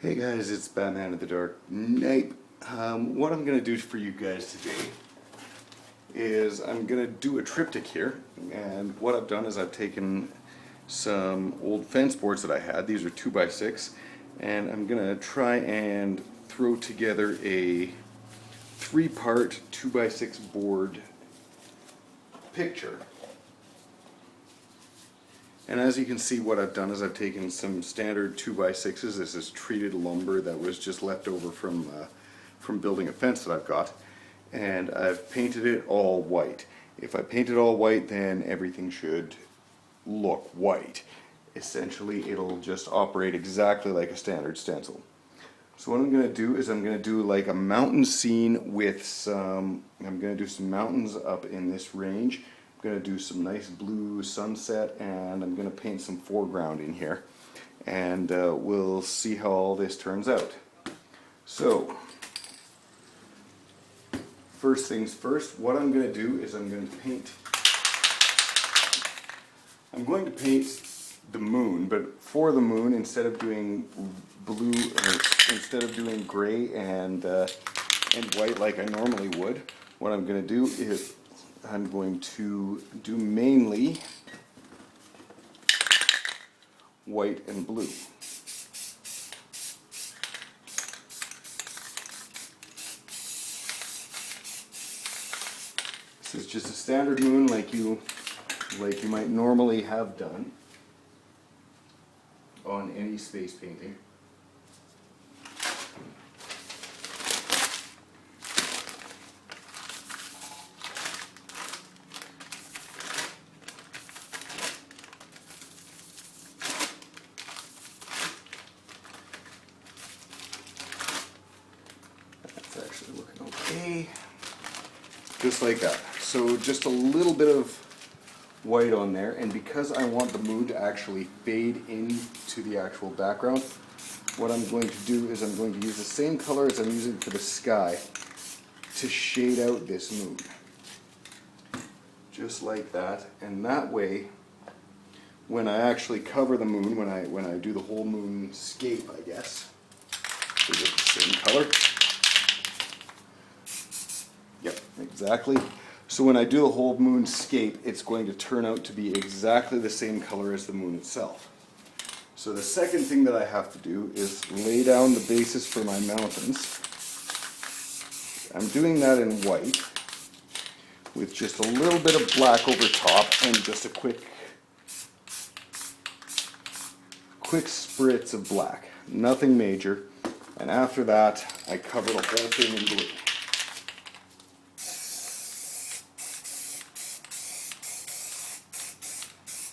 Hey guys, it's Batman of the Dark Knight. What I'm going to do for you guys today is I'm going to do a triptych here, and what I've done is I've taken some old fence boards that I had. These are 2x6, and I'm going to try and throw together a 3-part 2x6 board picture. And as you can see, what I've done is I've taken some standard 2x6s. This is treated lumber that was just left over from building a fence that I've got, and I've painted it all white. If I paint it all white, then everything should look white. Essentially, it'll just operate exactly like a standard stencil. So what I'm going to do is I'm going to do like a mountain scene with I'm going to do some mountains up in this range. I'm going to do some nice blue sunset, and I'm going to paint some foreground in here, and we'll see how all this turns out. So first things first, what I'm going to do is I'm going to paint the moon, but for the moon, instead of doing blue, or instead of doing gray and white like I normally would, what I'm going to do is I'm going to do mainly white and blue. This is just a standard moon like you might normally have done on any space painting. That's actually looking okay. Just like that. So just a little bit of white on there, and because I want the moon to actually fade into the actual background, what I'm going to do is I'm going to use the same color as I'm using for the sky to shade out this moon. Just like that, and that way when I actually cover the moon, when I do the whole moonscape, I guess, we get the same color. Yep, exactly. So when I do the whole moonscape, it's going to turn out to be exactly the same color as the moon itself. So the second thing that I have to do is lay down the basis for my mountains. I'm doing that in white with just a little bit of black over top and just a quick spritz of black. Nothing major. And after that, I cover the whole thing in blue.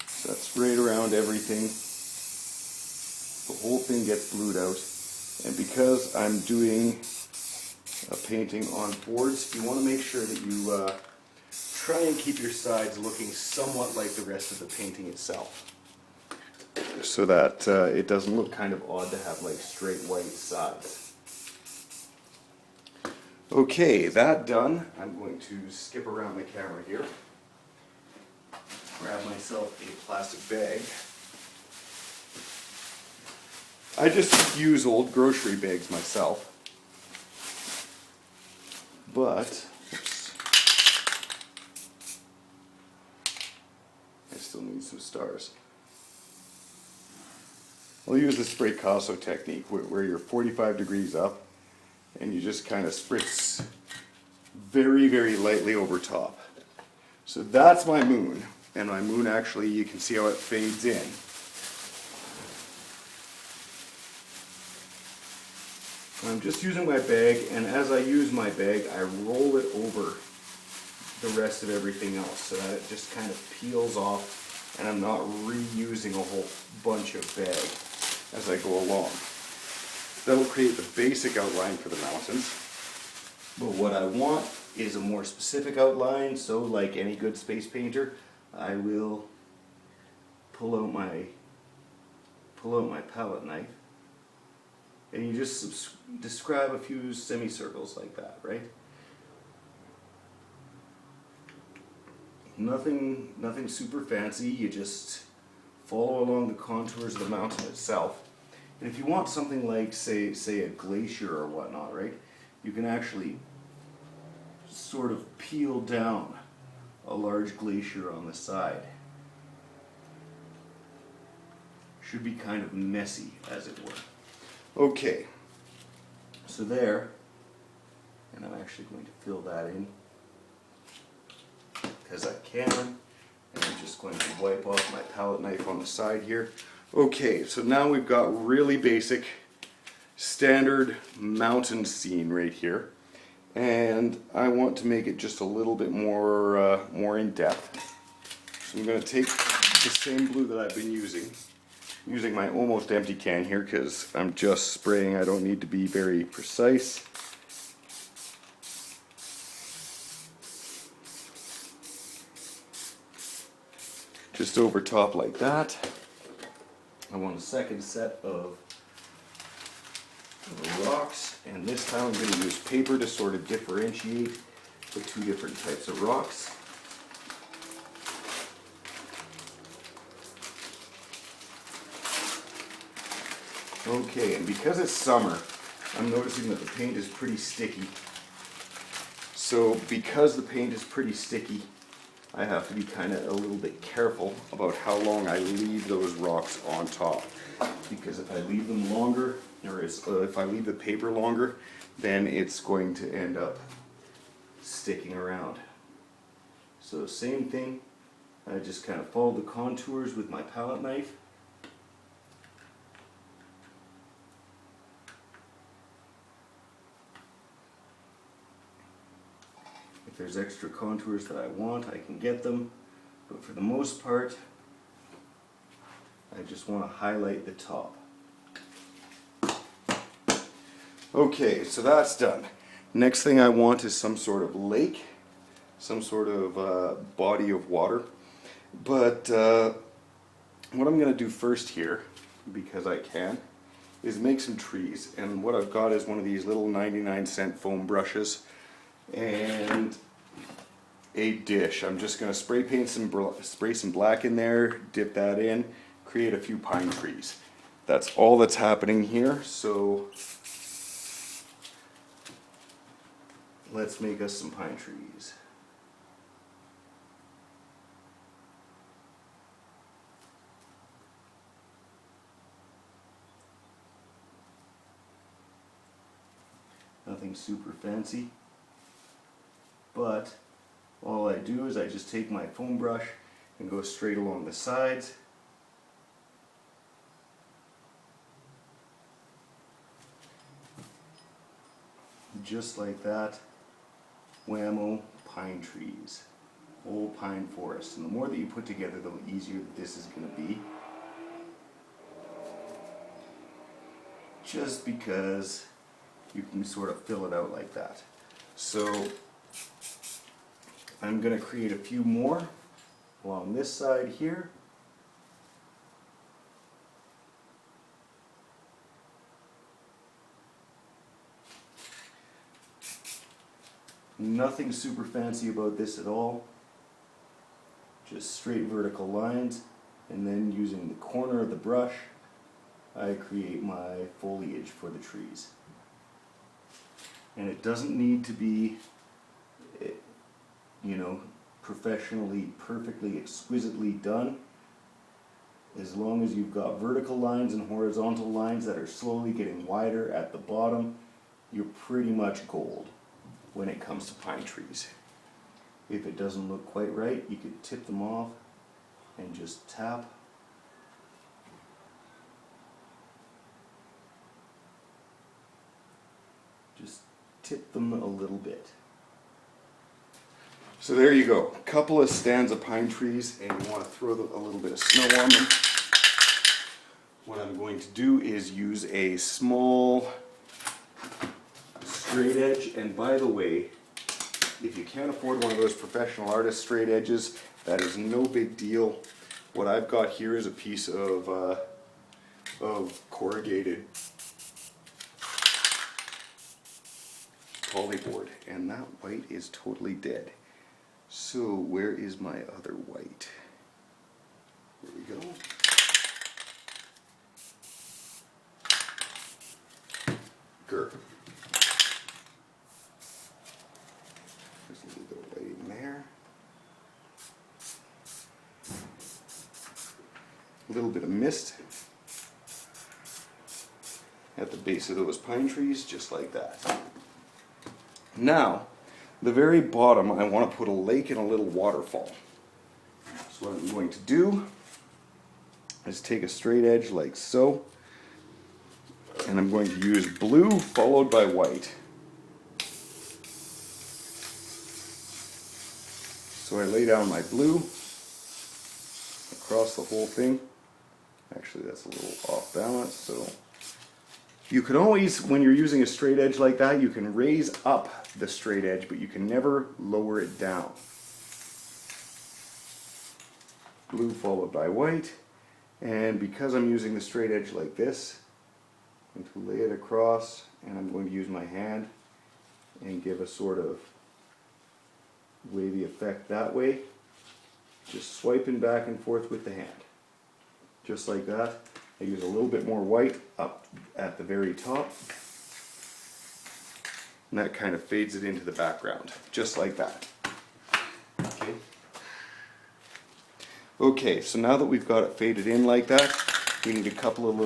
So that's right around everything. The whole thing gets blued out. And because I'm doing a painting on boards, you want to make sure that you try and keep your sides looking somewhat like the rest of the painting itself, so that it doesn't look kind of odd to have like straight white sides. Okay, that done, I'm going to skip around the camera here, grab myself a plastic bag. I just use old grocery bags myself, but oops, I still need some stars. I'll use the Spraypainting technique where you're 45 degrees up and you just kind of spritz very, very lightly over top. So that's my moon, and my moon actually, you can see how it fades in. I'm just using my bag, and as I use my bag, I roll it over the rest of everything else so that it just kind of peels off, and I'm not reusing a whole bunch of bag as I go along. That'll create the basic outline for the mountains. But what I want is a more specific outline, so like any good space painter, I will pull out my palette knife, and you just describe a few semicircles like that, right? Nothing super fancy, you just follow along the contours of the mountain itself. And if you want something like, say a glacier or whatnot, right, you can actually sort of peel down a large glacier on the side. Should be kind of messy, as it were. Okay, so there, and I'm actually going to fill that in because I can, and I'm just going to wipe off my palette knife on the side here. Okay, so now we've got really basic, standard mountain scene right here, and I want to make it just a little bit more in depth. So I'm going to take the same blue that I've been using my almost empty can here because I'm just spraying. I don't need to be very precise. Just over top like that. I want a second set of rocks, and this time I'm going to use paper to sort of differentiate the two different types of rocks. Okay, and because it's summer, I'm noticing that the paint is pretty sticky. So because the paint is pretty sticky, I have to be kind of a little bit careful about how long I leave those rocks on top. Because if I leave them longer, or if I leave the paper longer, then it's going to end up sticking around. So same thing, I just kind of follow the contours with my palette knife. If there's extra contours that I want, I can get them, but for the most part, I just want to highlight the top. Okay, so that's done. Next thing I want is some sort of lake, some sort of body of water. But what I'm going to do first here, because I can, is make some trees. And what I've got is one of these little 99-cent foam brushes and a dish. I'm just going to spray some black in there, dip that in, create a few pine trees. That's all that's happening here. So let's make us some pine trees. Nothing super fancy, but all I do is I just take my foam brush and go straight along the sides. Just like that. Whammo, pine trees. Whole pine forest. And the more that you put together, the easier that this is going to be. Just because you can sort of fill it out like that. So I'm going to create a few more along this side here. Nothing super fancy about this at all. Just straight vertical lines, and then using the corner of the brush, I create my foliage for the trees. And it doesn't need to be, you know, professionally, perfectly, exquisitely done. As long as you've got vertical lines and horizontal lines that are slowly getting wider at the bottom, you're pretty much gold when it comes to pine trees. If it doesn't look quite right, you could tip them off and just tap. Just tip them a little bit. So there you go, a couple of stands of pine trees, and you want to throw a little bit of snow on them. What I'm going to do is use a small straight edge, and by the way, if you can't afford one of those professional artist straight edges, that is no big deal. What I've got here is a piece of corrugated polyboard, and that white is totally dead. So where is my other white? There we go. There's a little bit of lighting there. A little bit of mist at the base of those pine trees, just like that. Now, the very bottom, I want to put a lake and a little waterfall. So what I'm going to do is take a straight edge like so, and I'm going to use blue followed by white. So I lay down my blue across the whole thing. Actually, that's a little off balance, so you can always, when you're using a straight edge like that, you can raise up the straight edge, but you can never lower it down. Blue followed by white, and because I'm using the straight edge like this, I'm going to lay it across, and I'm going to use my hand and give a sort of wavy effect that way, just swiping back and forth with the hand, just like that. I use a little bit more white up at the very top, and that kind of fades it into the background, just like that. Okay. Okay, so now that we've got it faded in like that, we need a couple of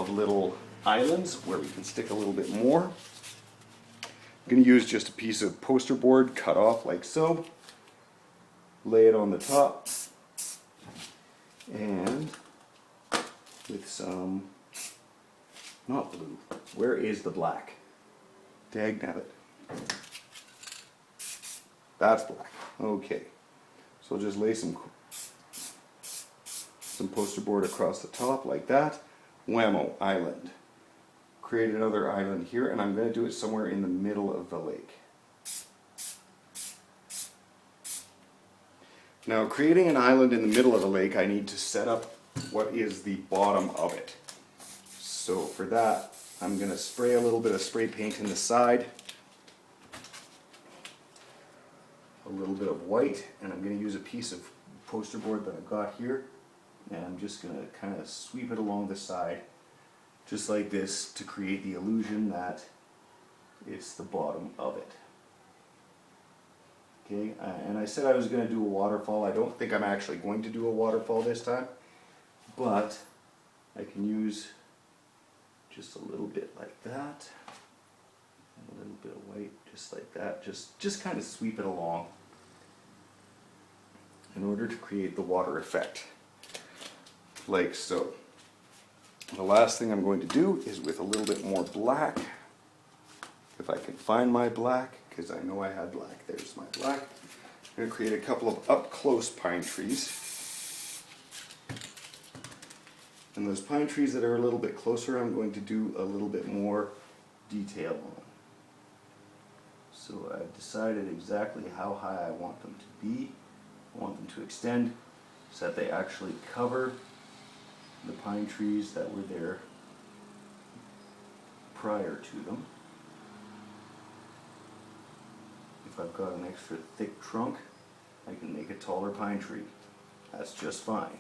little islands where we can stick a little bit more. I'm going to use just a piece of poster board cut off like so, lay it on the top, and with some, not blue, where is the black? Dagnabbit. That's black. Okay, so I'll just lay some poster board across the top like that. Whammo, island. Create another island here, and I'm going to do it somewhere in the middle of the lake. Now, creating an island in the middle of the lake, I need to set up what is the bottom of it. So for that, I'm going to spray a little bit of spray paint in the side, a little bit of white, and I'm going to use a piece of poster board that I've got here, and I'm just going to kind of sweep it along the side, just like this, to create the illusion that it's the bottom of it. Okay, and I said I was going to do a waterfall. I don't think I'm actually going to do a waterfall this time, but I can use just a little bit like that, and a little bit of white, just like that, just kind of sweep it along in order to create the water effect, like so. The last thing I'm going to do is with a little bit more black, if I can find my black, because I know I had black. There's my black. I'm going to create a couple of up-close pine trees. And those pine trees that are a little bit closer, I'm going to do a little bit more detail on. So I've decided exactly how high I want them to be. I want them to extend so that they actually cover the pine trees that were there prior to them. If I've got an extra thick trunk, I can make a taller pine tree. That's just fine.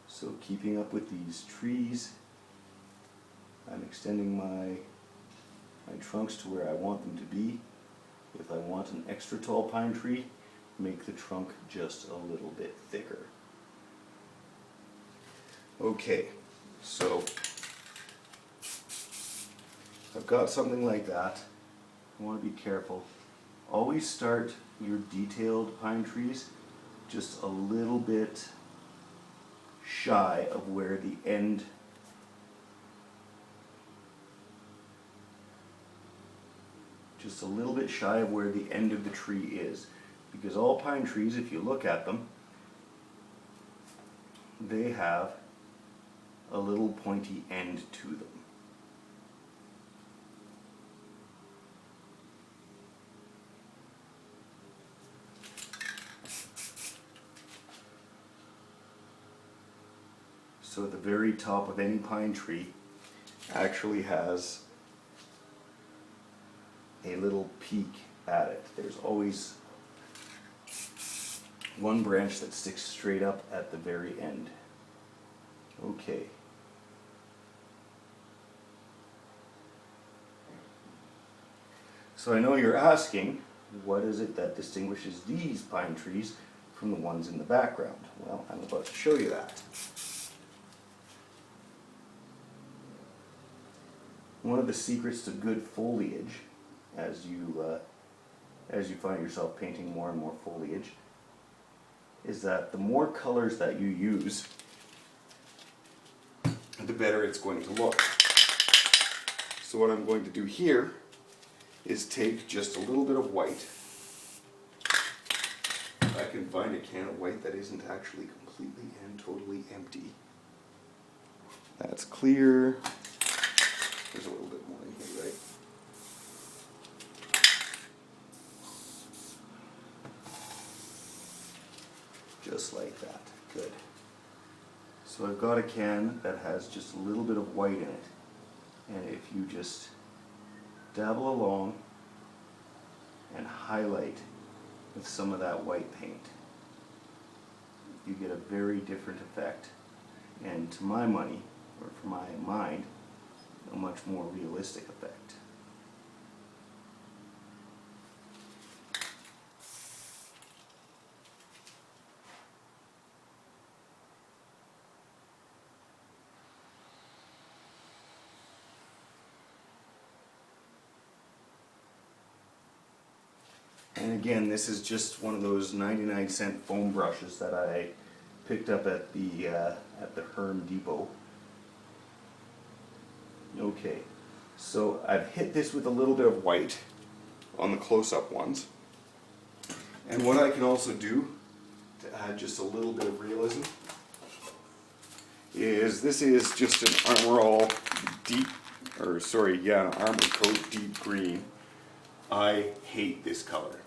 So keeping up with these trees, I'm extending my trunks to where I want them to be. If I want an extra tall pine tree, make the trunk just a little bit thicker. Okay, so I've got something like that. I want to be careful. Always start your detailed pine trees just a little bit shy of where the end just a little bit shy of where the end of the tree is, because all pine trees, if you look at them, they have a little pointy end to them. So at the very top of any pine tree actually has a little peak at it. There's always one branch that sticks straight up at the very end. Okay. So I know you're asking, what is it that distinguishes these pine trees from the ones in the background? Well, I'm about to show you that. One of the secrets to good foliage, as you find yourself painting more and more foliage, is that the more colors that you use, the better it's going to look. So what I'm going to do here is take just a little bit of white. I can find a can of white that isn't actually completely and totally empty. That's clear. There's a little bit more in here, right? Just like that. Good. So I've got a can that has just a little bit of white in it. And if you just dabble along and highlight with some of that white paint, you get a very different effect. And to my money, or for my mind, a much more realistic effect. And again, this is just one of those 99-cent foam brushes that I picked up at the Herm Depot. Okay, so I've hit this with a little bit of white on the close-up ones. And what I can also do to add just a little bit of realism is this is just an Armor Coat Deep Green. I hate this color.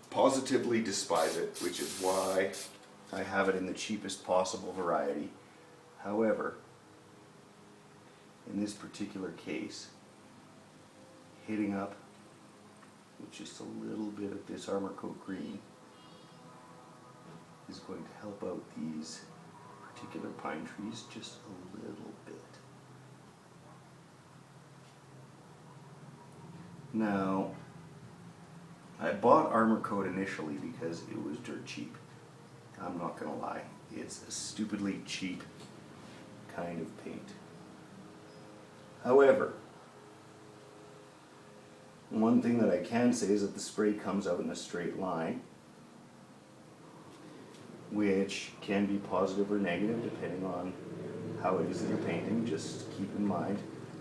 Positively despise it, which is why I have it in the cheapest possible variety. However, in this particular case, hitting up with just a little bit of this Armor Coat Green is going to help out these particular pine trees just a little bit. Now, I bought Armor Coat initially because it was dirt cheap. I'm not gonna lie, it's a stupidly cheap kind of paint. However, one thing that I can say is that the spray comes out in a straight line, which can be positive or negative depending on how it is that you're painting. Just keep in mind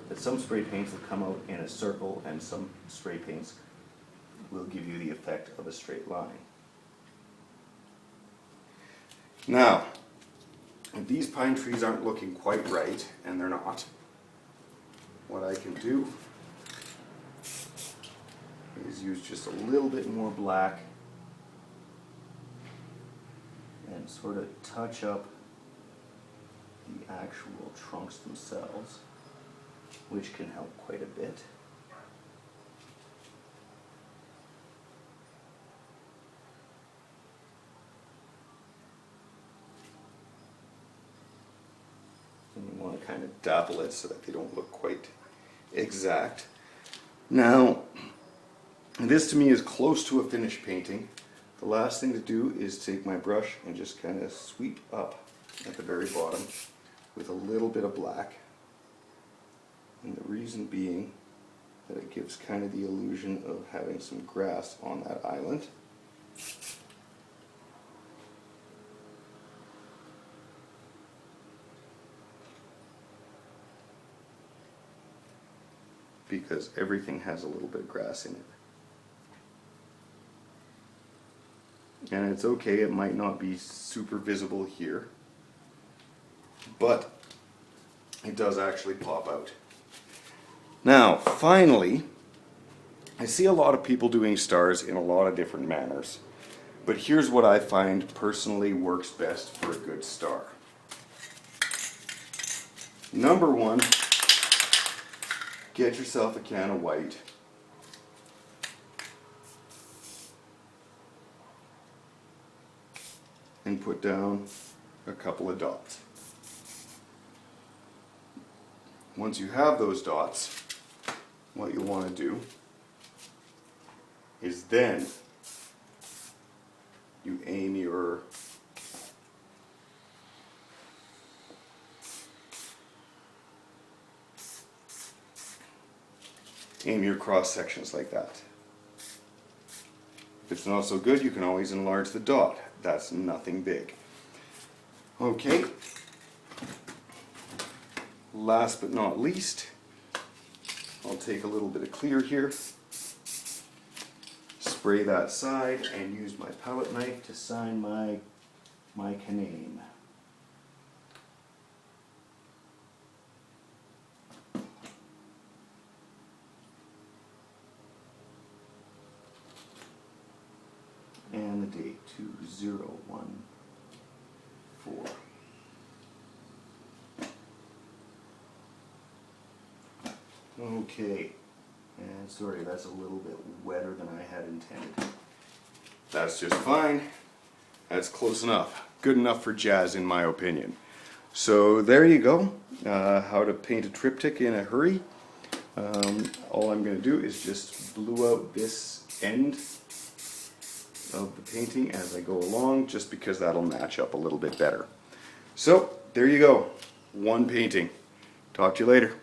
that some spray paints will come out in a circle and some spray paints will give you the effect of a straight line. Now, if these pine trees aren't looking quite right, and they're not, what I can do is use just a little bit more black and sort of touch up the actual trunks themselves, which can help quite a bit. And you want to kind of dabble it so that they don't look quite exact. Now, this to me is close to a finished painting. The last thing to do is take my brush and just kind of sweep up at the very bottom with a little bit of black. And the reason being that it gives kind of the illusion of having some grass on that island. Because everything has a little bit of grass in it. And it's okay, it might not be super visible here, but it does actually pop out. Now, finally, I see a lot of people doing stars in a lot of different manners, but here's what I find personally works best for a good star. Number one, get yourself a can of white. and put down a couple of dots. Once you have those dots, what you want to do is then you aim your cross sections like that. If it's not so good, you can always enlarge the dot. That's nothing big. Okay. Last but not least, I'll take a little bit of clear here, spray that side, and use my palette knife to sign my name. And the date, 2014. Okay, and sorry, that's a little bit wetter than I had intended. That's just fine. That's close enough. Good enough for jazz, in my opinion. So there you go. How to paint a triptych in a hurry. All I'm going to do is just blue out this end of the painting as I go along, just because that'll match up a little bit better. So there you go. One painting. Talk to you later.